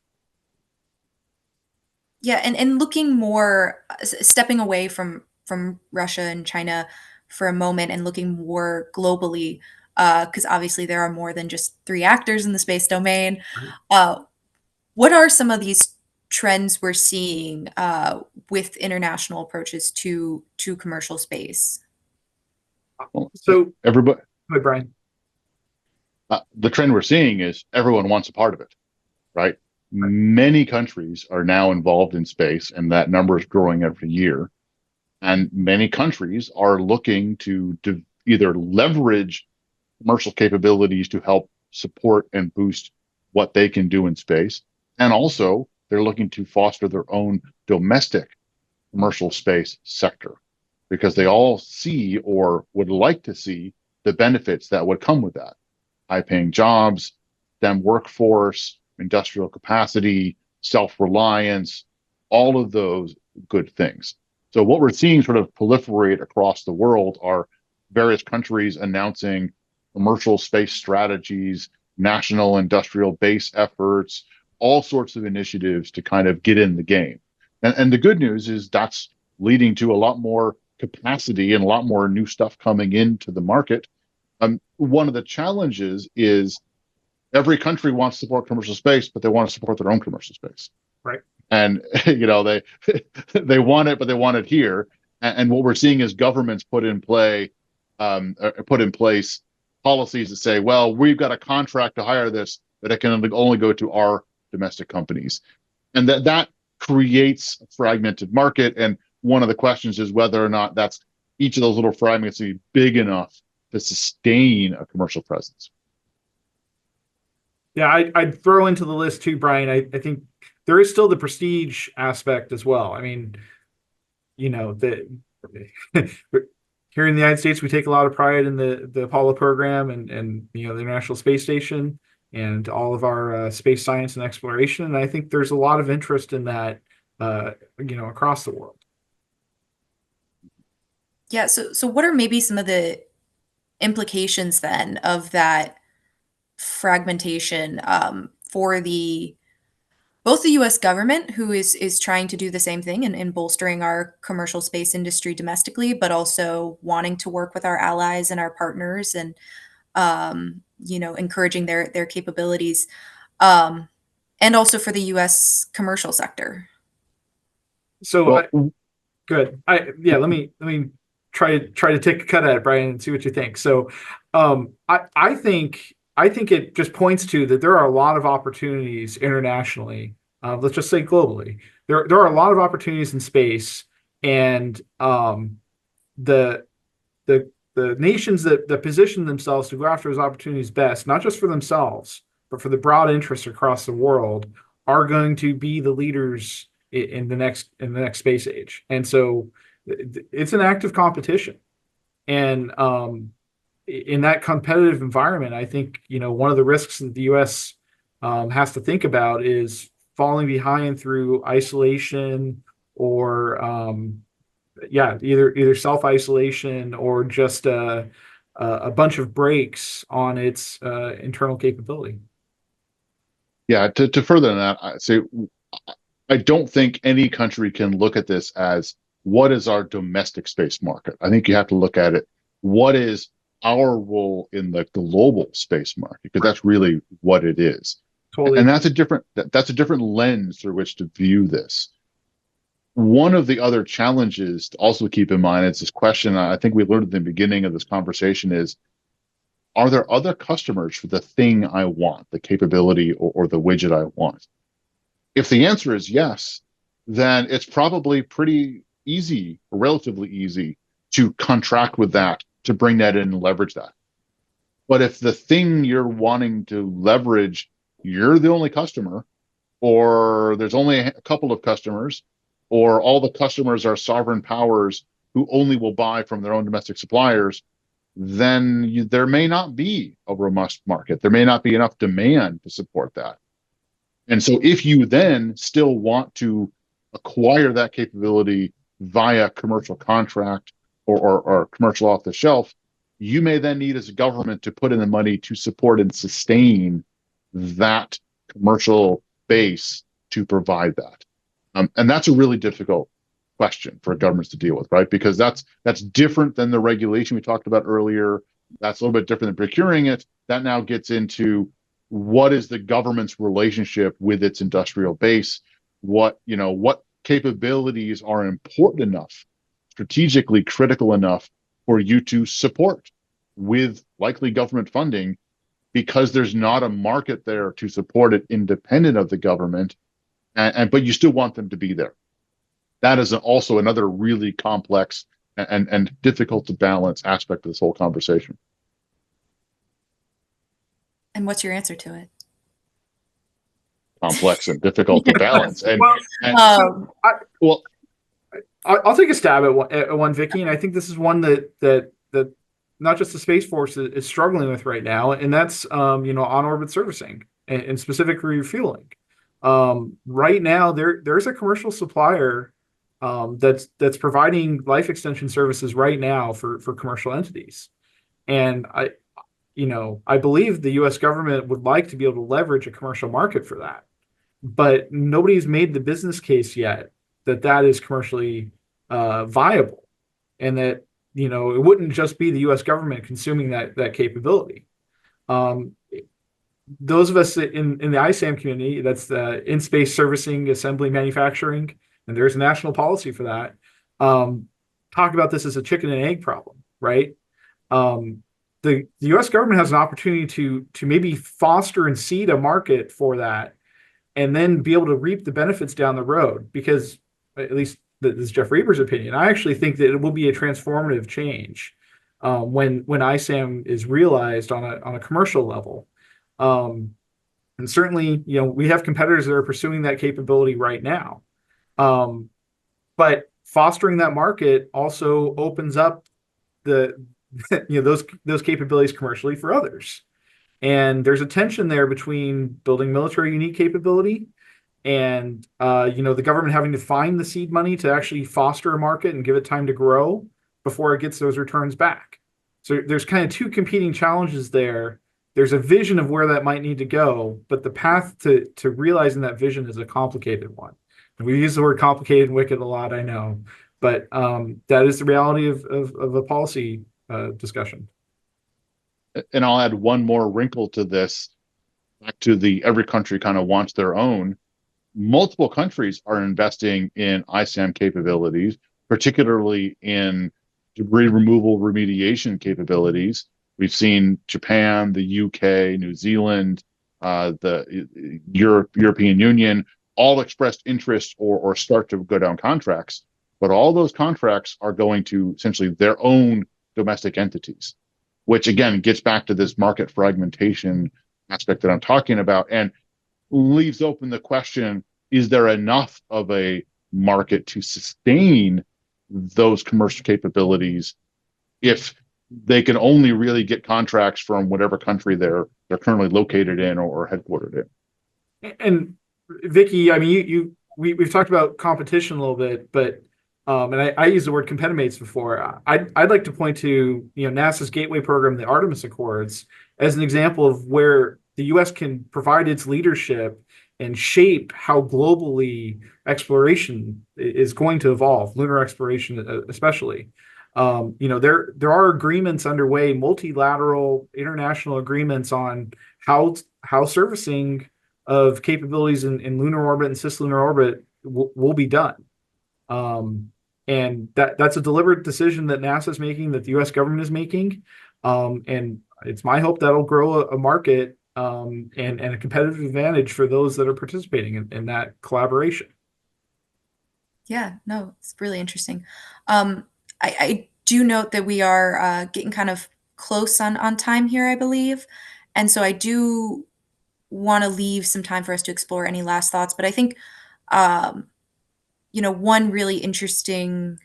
Yeah, and looking more, stepping away from Russia and China for a moment and looking more globally, because obviously there are more than just three actors in the space domain. What are some of these trends we're seeing with international approaches to commercial space? Well, So, everybody, hi, Brian. the trend we're seeing is everyone wants a part of it, right? Many countries are now involved in space, and that number is growing every year. And many countries are looking to either leverage commercial capabilities to help support and boost what they can do in space. And also, they're looking to foster their own domestic commercial space sector because they all see or would like to see the benefits that would come with that. High-paying jobs, STEM workforce, industrial capacity, self-reliance, all of those good things. So what we're seeing sort of proliferate across the world are various countries announcing commercial space strategies, national industrial base efforts, all sorts of initiatives to kind of get in the game. And the good news is that's leading to a lot more capacity and a lot more new stuff coming into the market. One of the challenges is every country wants to support commercial space, but they want to support their own commercial space. Right. And they want it, but they want it here. And what we're seeing is governments put in place policies that say, well, we've got a contract to hire this, but it can only go to our domestic companies. And that creates a fragmented market. And one of the questions is whether or not that's each of those little fragments to be big enough to sustain a commercial presence. Yeah, I'd throw into the list too, Brian. I think there is still the prestige aspect as well. I mean, here in the United States, we take a lot of pride in the Apollo program and the International Space Station and all of our space science and exploration. And I think there's a lot of interest in that, across the world. Yeah, so what are maybe some of the implications then of that fragmentation for both the US government, who is trying to do the same thing and bolstering our commercial space industry domestically, but also wanting to work with our allies and our partners and encouraging their capabilities, and also for the US commercial sector. So good. Let me try to take a cut at it, Brian, and see what you think. So I think it just points to that there are a lot of opportunities internationally. Let's just say globally. There are a lot of opportunities in space, and the nations that position themselves to go after those opportunities best, not just for themselves, but for the broad interests across the world, are going to be the leaders in the next space age. And so it's an active competition. And in that competitive environment, I think, one of the risks that the U.S. Has to think about is falling behind through isolation or, either self-isolation or just a bunch of breaks on its internal capability. Yeah, to further that, I don't think any country can look at this as what is our domestic space market. I think you have to look at it, what is our role in the global space market, because that's really what it is. Totally. And that's a different lens through which to view this. One of the other challenges to also keep in mind is this question I think we learned at the beginning of this conversation is, are there other customers for the thing I want, the capability or the widget I want? If the answer is yes, then it's probably pretty easy, or relatively easy, to contract with that, to bring that in and leverage that. But if the thing you're wanting to leverage, you're the only customer, or there's only a couple of customers, or all the customers are sovereign powers who only will buy from their own domestic suppliers, then there may not be a robust market. There may not be enough demand to support that. And so if you then still want to acquire that capability via commercial contract or commercial off the shelf, you may then need as a government to put in the money to support and sustain that commercial base to provide that. And that's a really difficult question for governments to deal with, right? Because that's different than the regulation we talked about earlier. That's a little bit different than procuring it. That now gets into what is the government's relationship with its industrial base? What capabilities are important enough, strategically critical enough for you to support with likely government funding, because there's not a market there to support it independent of the government, but you still want them to be there. That is also another really complex and difficult to balance aspect of this whole conversation. And what's your answer to it? Complex and difficult to balance. I'll take a stab at one, Vicky, and I think this is one that not just the Space Force is struggling with right now, and that's on-orbit servicing and specifically refueling. Right now, there's a commercial supplier that's providing life extension services right now for commercial entities, and I believe the U.S. government would like to be able to leverage a commercial market for that, but nobody's made the business case yet that is commercially viable, and that it wouldn't just be the U.S. government consuming that capability. Those of us in the ISAM community, that's the in-space servicing, assembly, manufacturing, and there's a national policy for that, talk about this as a chicken and egg problem, right? The U.S. government has an opportunity to maybe foster and seed a market for that, and then be able to reap the benefits down the road. Because, at least this is Geoff Reber's opinion, I actually think that it will be a transformative change when ISAM is realized on a commercial level. And certainly, we have competitors that are pursuing that capability right now. But fostering that market also opens up those capabilities commercially for others. And there's a tension there between building military unique capability and the government having to find the seed money to actually foster a market and give it time to grow before it gets those returns back. So there's kind of two competing challenges there. There's a vision of where that might need to go, but the path to realizing that vision is a complicated one. And we use the word complicated and wicked a lot, I know, but that is the reality of a policy discussion. And I'll add one more wrinkle to this, back to the every country kind of wants their own. Multiple countries are investing in ISAM capabilities, particularly in debris removal remediation capabilities. We've seen Japan, the UK, New Zealand, the European Union all expressed interest or start to go down contracts. But all those contracts are going to essentially their own domestic entities, which again gets back to this market fragmentation aspect that I'm talking about, and leaves open the question, is there enough of a market to sustain those commercial capabilities if they can only really get contracts from whatever country they're currently located in or headquartered in? And Vicky, I mean, we've talked about competition a little bit, but and I used the word competimates before. I'd like to point to NASA's Gateway program, the Artemis Accords, as an example of where the U.S. can provide its leadership and shape how globally exploration is going to evolve, lunar exploration especially. There are agreements underway, multilateral international agreements on how servicing of capabilities in lunar orbit and cislunar orbit will be done. And that's a deliberate decision that NASA is making, that the U.S. government is making. And it's my hope that'll grow a market and a competitive advantage for those that are participating in that collaboration. Yeah, no, it's really interesting. I do note that we are getting kind of close on time here, I believe. And so I do want to leave some time for us to explore any last thoughts. But I think, one really interesting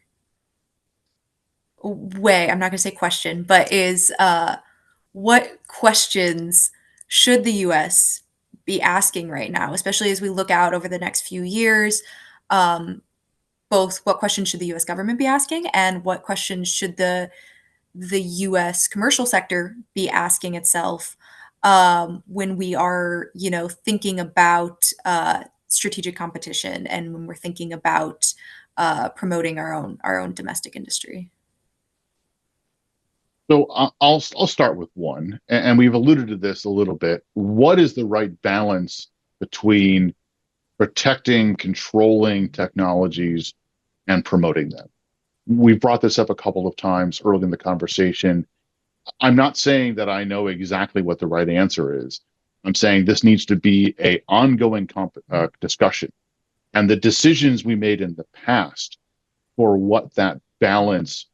way, I'm not going to say question, but is what questions should the US be asking right now, especially as we look out over the next few years? Both what questions should the US government be asking, and what questions should the US commercial sector be asking itself when we are, thinking about strategic competition, and when we're thinking about promoting our own domestic industry. So I'll start with one, and we've alluded to this a little bit. What is the right balance between protecting, controlling technologies and promoting them? We've brought this up a couple of times early in the conversation. I'm not saying that I know exactly what the right answer is. I'm saying this needs to be a ongoing discussion, and the decisions we made in the past for what that balance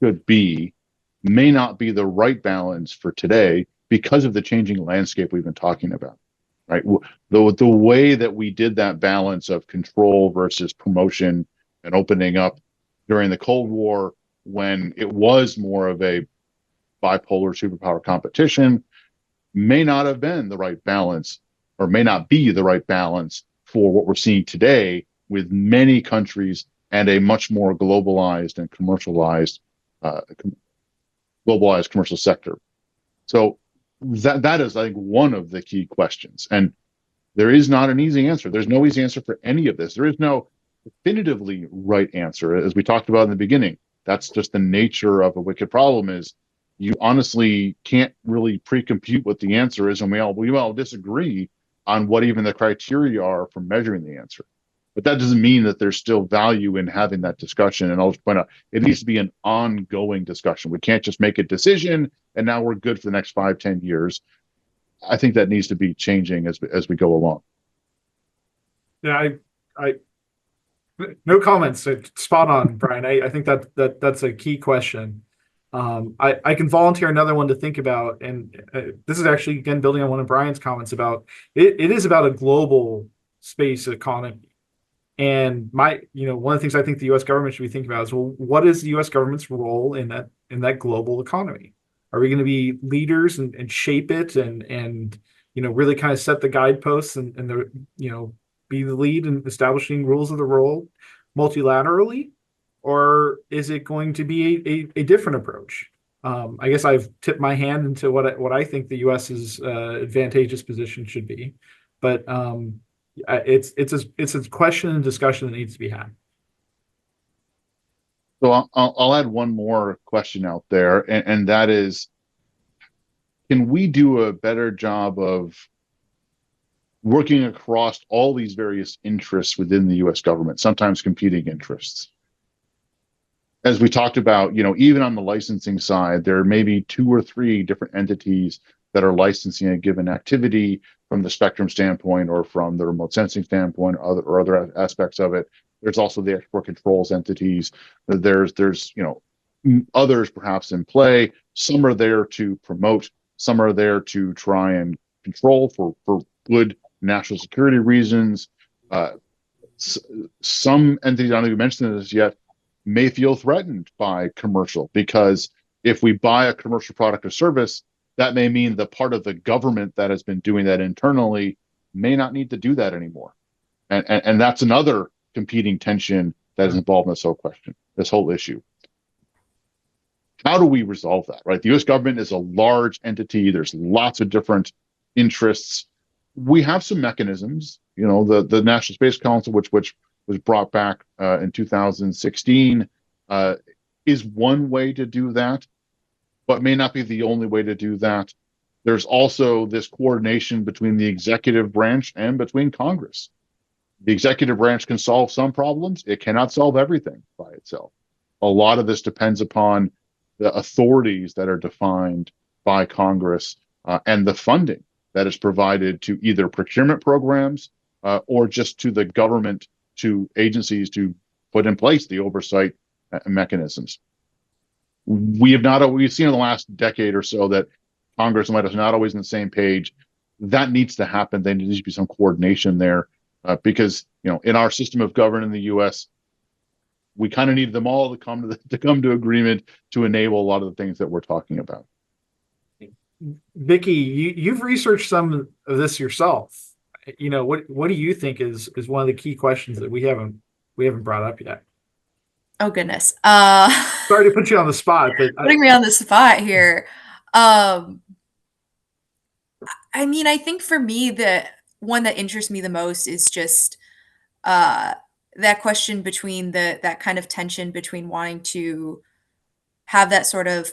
could be may not be the right balance for today because of the changing landscape we've been talking about, right? The way that we did that balance of control versus promotion and opening up during the Cold War, when it was more of a bipolar superpower competition, may not have been the right balance, or may not be the right balance for what we're seeing today with many countries and a much more globalized and commercialized commercial sector. So that is, I think, one of the key questions. And there is not an easy answer. There's no easy answer for any of this. There is no definitively right answer. As we talked about in the beginning, that's just the nature of a wicked problem, is you honestly can't really pre-compute what the answer is, and we all disagree on what even the criteria are for measuring the answer. But that doesn't mean that there's still value in having that discussion. And I'll just point out, it needs to be an ongoing discussion. We can't just make a decision and now we're good for the next 5-10 years. I think that needs to be changing as we go along. Yeah, I no comments. Spot on, Brian. I think that's a key question. I can volunteer another one to think about, and this is actually, again, building on one of Brian's comments about it is about a global space economy. And one of the things I think the U.S. government should be thinking about is, well, what is the U.S. government's role in that global economy? Are we going to be leaders and shape it and really kind of set the guideposts and be the lead in establishing rules of the road multilaterally, or is it going to be a different approach? I guess I've tipped my hand into what I think the U.S.'s advantageous position should be, but it's a question and discussion that needs to be had. So I'll add one more question out there, and that is, can we do a better job of working across all these various interests within the U.S. government, sometimes competing interests? As we talked about, even on the licensing side, there may be 2 or 3 different entities that are licensing a given activity from the spectrum standpoint or from the remote sensing standpoint or other aspects of it. There's also the export controls entities. There's others perhaps in play. Some are there to promote. Some are there to try and control for good national security reasons. Some entities, I don't think we mentioned this yet, may feel threatened by commercial, because if we buy a commercial product or service, that may mean the part of the government that has been doing that internally may not need to do that anymore. And that's another competing tension that is involved in this whole issue. How do we resolve that, right? The U.S. government is a large entity. There's lots of different interests. We have some mechanisms, the National Space Council, which was brought back in 2016, is one way to do that, but may not be the only way to do that. There's also this coordination between the executive branch and between Congress. The executive branch can solve some problems. It cannot solve everything by itself. A lot of this depends upon the authorities that are defined by Congress and the funding that is provided to either procurement programs or just to the government, to agencies to put in place the oversight mechanisms. We've seen in the last decade or so that Congress and White House are not always on the same page. That needs to happen. There needs to be some coordination there because, in our system of government in the U.S., we kind of need them all to come to agreement to enable a lot of the things that we're talking about. Vicky, you've researched some of this yourself. What do you think is one of the key questions that we haven't brought up yet? Oh goodness. Sorry to put you on the spot, but Putting me on the spot here. I mean, I think for me, the one that interests me the most is just that question between that kind of tension between wanting to have that sort of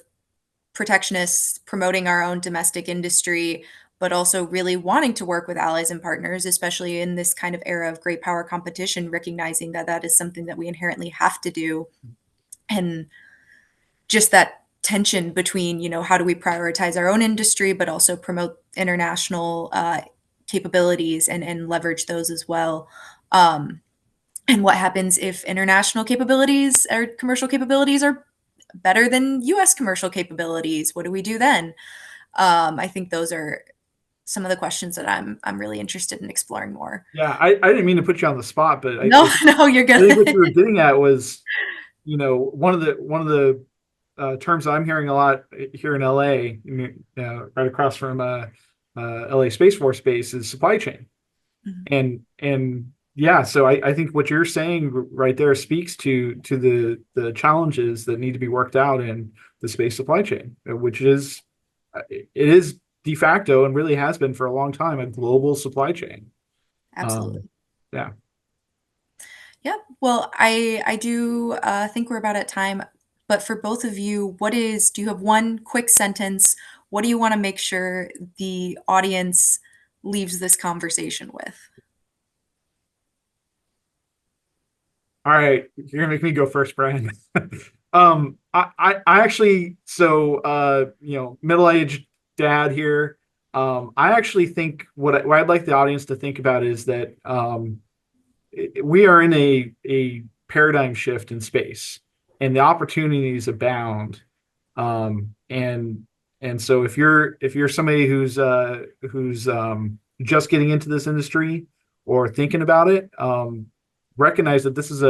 protectionist, promoting our own domestic industry, but also really wanting to work with allies and partners, especially in this kind of era of great power competition, recognizing that that is something that we inherently have to do. And just that tension between, how do we prioritize our own industry, but also promote international capabilities and leverage those as well. And what happens if international capabilities or commercial capabilities are better than US commercial capabilities? What do we do then? I think those are some of the questions that I'm really interested in exploring more. Yeah, I didn't mean to put you on the spot, but No, no, you're I think what you were good. getting at was, one of the terms I'm hearing a lot here in LA, right across from LA Space Force Base, is supply chain. Mhm. And yeah, so I think what you're saying right there speaks to the challenges that need to be worked out in the space supply chain, which it is de facto and really has been for a long time a global supply chain. Absolutely. Yeah. Yeah. Well, I do think we're about at time. But for both of you, do you have one quick sentence? What do you want to make sure the audience leaves this conversation with? All right, you're gonna make me go first, Brian. I actually, middle-aged dad here. I actually think what I'd like the audience to think about is that we are in a paradigm shift in space, and the opportunities abound. And so if you're somebody who's just getting into this industry or thinking about it, recognize that this is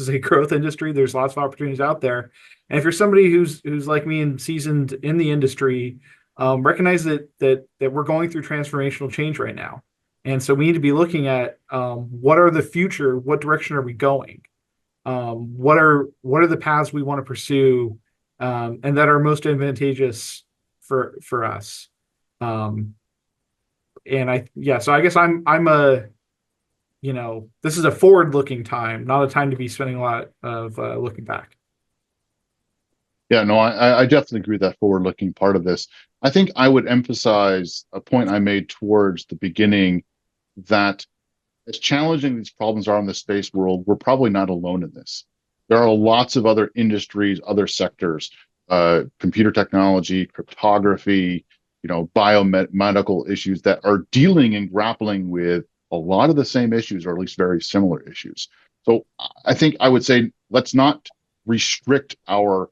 a growth industry. There's lots of opportunities out there. And if you're somebody who's like me and seasoned in the industry, recognize that we're going through transformational change right now. And so we need to be looking at what direction are we going? What are the paths we want to pursue, and that are most advantageous for us. So I guess this is a forward-looking time, not a time to be spending a lot of looking back. Yeah, no, I definitely agree with that forward-looking part of this. I think I would emphasize a point I made towards the beginning, that as challenging these problems are in the space world, we're probably not alone in this. There are lots of other industries, other sectors, computer technology, cryptography, biomedical issues that are dealing and grappling with a lot of the same issues, or at least very similar issues. So I think I would say, let's not restrict our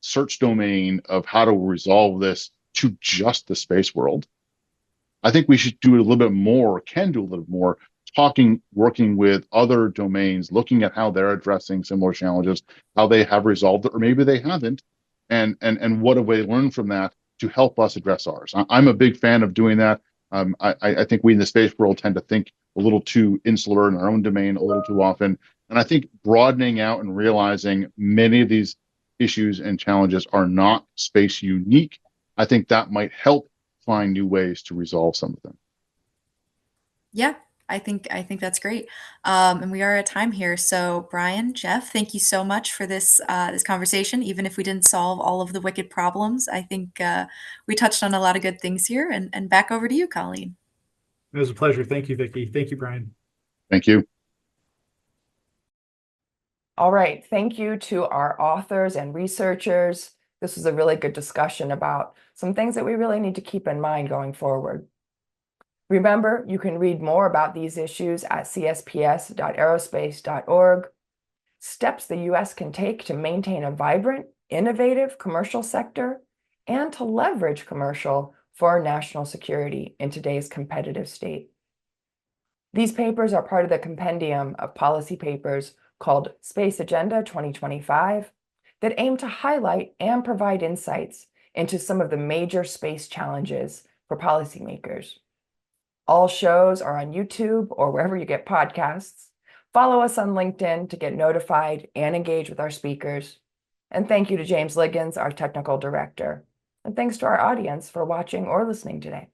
search domain of how to resolve this to just the space world. I think we should do a little bit more, can do a little more, working with other domains, looking at how they're addressing similar challenges, how they have resolved it, or maybe they haven't, and what have we learned from that to help us address ours. I'm a big fan of doing that. I think we in the space world tend to think a little too insular in our own domain a little too often. And I think broadening out and realizing many of these issues and challenges are not space unique, I think that might help find new ways to resolve some of them. Yeah, I think that's great. And we are at time here. So Brian, Geoff, thank you so much for this conversation. Even if we didn't solve all of the wicked problems, I think we touched on a lot of good things here. And back over to you, Colleen. It was a pleasure. Thank you, Vicky. Thank you, Brian. Thank you. All right. Thank you to our authors and researchers. This was a really good discussion about some things that we really need to keep in mind going forward. Remember, you can read more about these issues at csps.aerospace.org. Steps the U.S. can take to maintain a vibrant, innovative commercial sector and to leverage commercial for national security in today's competitive state. These papers are part of the compendium of policy papers called Space Agenda 2025 that aim to highlight and provide insights into some of the major space challenges for policymakers. All shows are on YouTube or wherever you get podcasts. Follow us on LinkedIn to get notified and engage with our speakers. And thank you to James Liggins, our technical director. And thanks to our audience for watching or listening today.